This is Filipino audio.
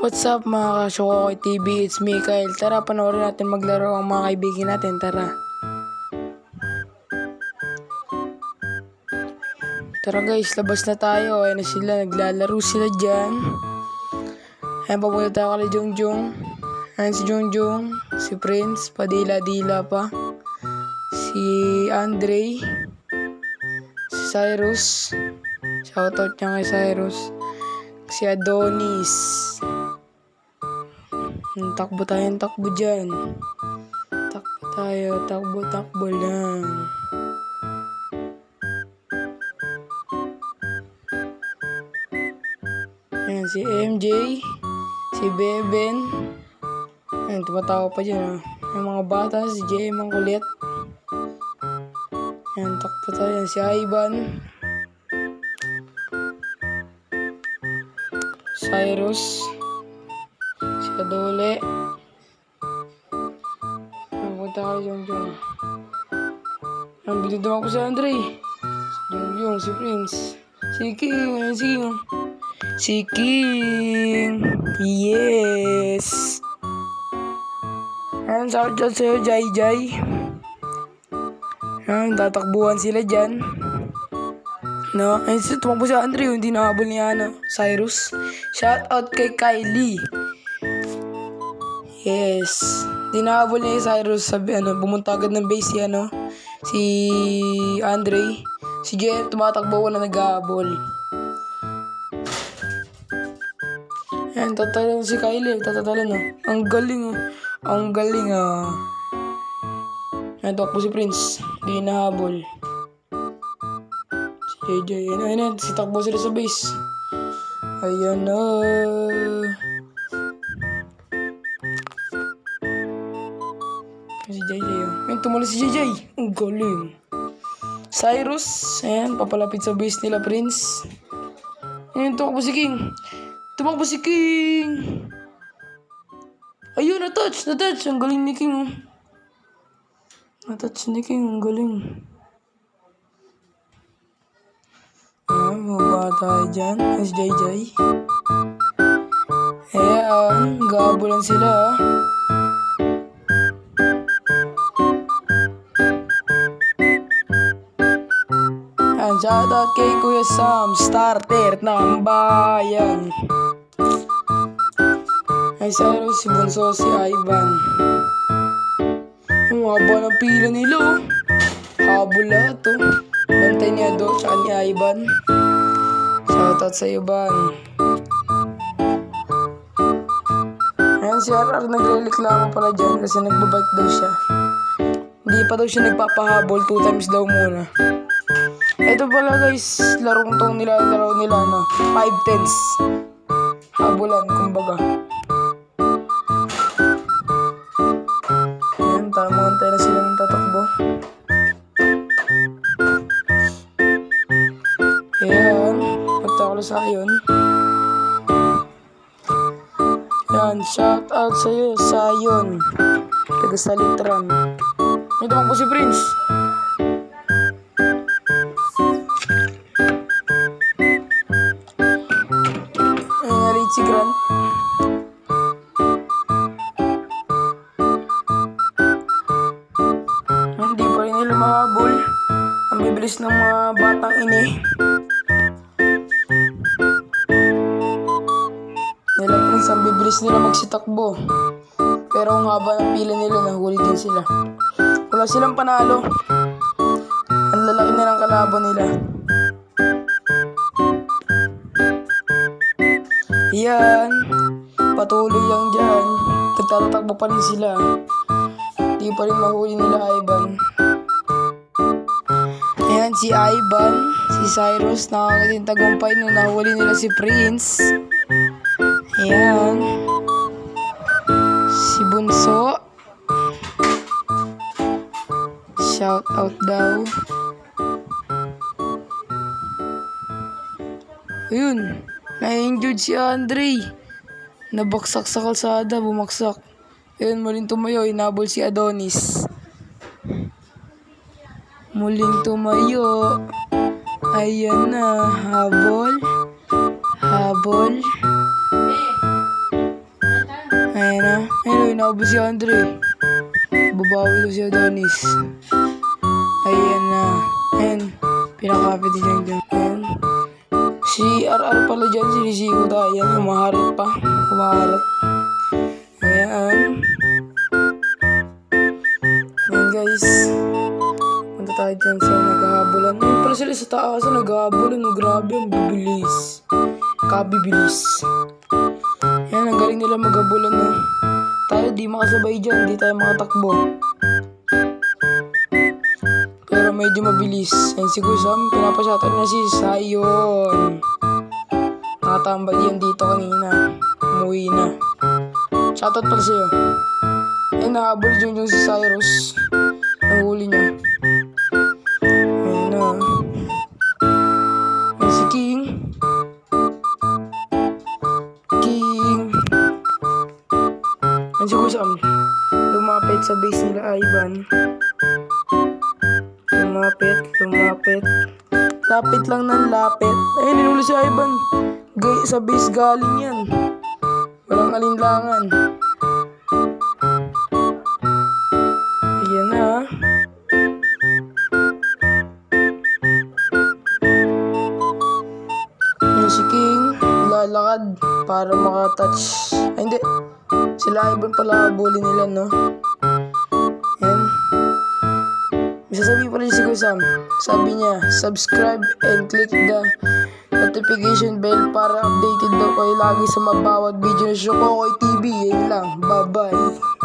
What's up mga ka-Shokokoy TV? It's Mikael. Tara, panoorin natin maglaro ang mga kaibigan natin. Tara. Tara guys, labas na tayo. Ayan na sila, naglalaro sila dyan. Ayan, papunta tayo kay Jungjung. Ayan si Jungjung, si Prince, padila-dila pa. Si Andre, si Cyrus. Shoutout niya kay Cyrus. Si Adonis. Takbo dyan. Takbo tayo, takbo lang. Ayan, si MJ, si Beben. Ayan, tumatawa pa dyan. Yung mga bata, si JM ang kulit. Ayan, takbo tayo. Si Ivan. Cyrus. Si Adole. Napunta ka yung ang binidumang ko si Andre. Yung si Prince. Si King. Si King. Yes. Ayan, shout out sa'yo, Jai. Ayan, tatakbuhan sila dyan. No, ayun siya, tumakbo si Andre, hindi nakahabol ni Cyrus. Shout out kay Kylie. Yes. Hindi nakahabol ni Cyrus, pumunta agad ng base si Andre. Si JM tumatakbo, wala naghahabol. Ayan, tatalan si Kylie, Ang galing. Ayan, tumakbo si Prince, hindi nahabol. JJ, ayun, sitakbo sila sa base. Ayan na. Si JJ, ayun, tumuli si JJ. Ang galing. Cyrus, ayan, papalapit sa base nila, Prince. Ayun, tumakbo si King. Ayun, na-touch. Ang galing ni King. Na-touch ni King, ang galing. Ayan, mababa tayo dyan. Si JJ. Ayan, gabulan sila. Ayan, shoutout kay Kuya Sam, starter ng bayan. Ay, Cyrus, si Bunso, si Ivan. Ang haba ng pila nila. Habol lahat Bantay ni Ado, tsaka ni Ivan. Shoutout sa iyo, Ban. Ayan, si RR nagre-reklamo pala dyan kasi nagbabike daw siya. Hindi pa daw siya nagpapahabol, 2 times daw muna. Ito pala guys, larong tong nilalaro nila 5-10s. Habulan, kumbaga. Ayan, tamang antay na sila ng tatakbo. Ayan, pagtakalo sa ayon. Ayan, shout out sa'yo, Sayon. Taga Salitran. May tumakbo si Prince. Ayan, late si Grant. Hindi pa rin nila mahabol. Ang bibilis ng mga batang ini. Ang bibilis nila magsitakbo. Pero ang haba ng pila nila, nahuli din sila. Wala silang panalo. Ang lalaki na ng kalaban nila. Yan. Patuloy lang dyan. Nagtatakbo pa rin sila. Di pa rin mahuli nila Ivan. Ayan si Ivan, si Cyrus, nakakating tagumpay nung nahuli nila si Prince. Ayan. Si Bunso. Shout out daw. Ayun. Na-injured si Andre. Nabaksak sa kalsada, bumaksak. Ayun, muling tumayo, inabol si Adonis. Muling tumayo. Ayan na, habol. naubos si Andre. Babawi daw si Adonis. Ayan na. Ayan. Pinakapit din yung dyan. Ayan. Si RR pala dyan. Sinisigo tayo. Ayan. Humaharap pa. Humaharap. Ayan. Ayan guys. Punta tayo dyan sa naghahabulan. Ayan pala sila sa taas. Naghahabulan. Grabe. Ang bibilis. Kabibilis. Ayan. Ang galing nila maghabulan. No? Tayo di makasabay dyan. Di tayo makatakbo. Pero medyo mabilis. Ayan si Gusam. Pinapasyatan na si Sayon. Nakatambay yan dito kanina. Umuwi na. Shoutout pala sa'yo. Ayan, nakahabol yung si Cyrus. Nahuli niya. Ayan na. Ayan si King. King. Ayan si Gusam. Lumapit sa base nila Ivan. Lumapit. Lapit lang ng lapit. Ayun, ninuli si Ivan. Sa base galing yan. Walang alinlangan. Ayan na. Ayan si King. Lalakad para makatouch. Ay, hindi. Sila Ivan pala habulin nila, no? Ayan. May sasabihin pala si Gusam. Sabi niya, subscribe and click the notification bell para updated daw kayo lagi sa mabawat video na Shokokoy TV. Yan lang. Bye-bye.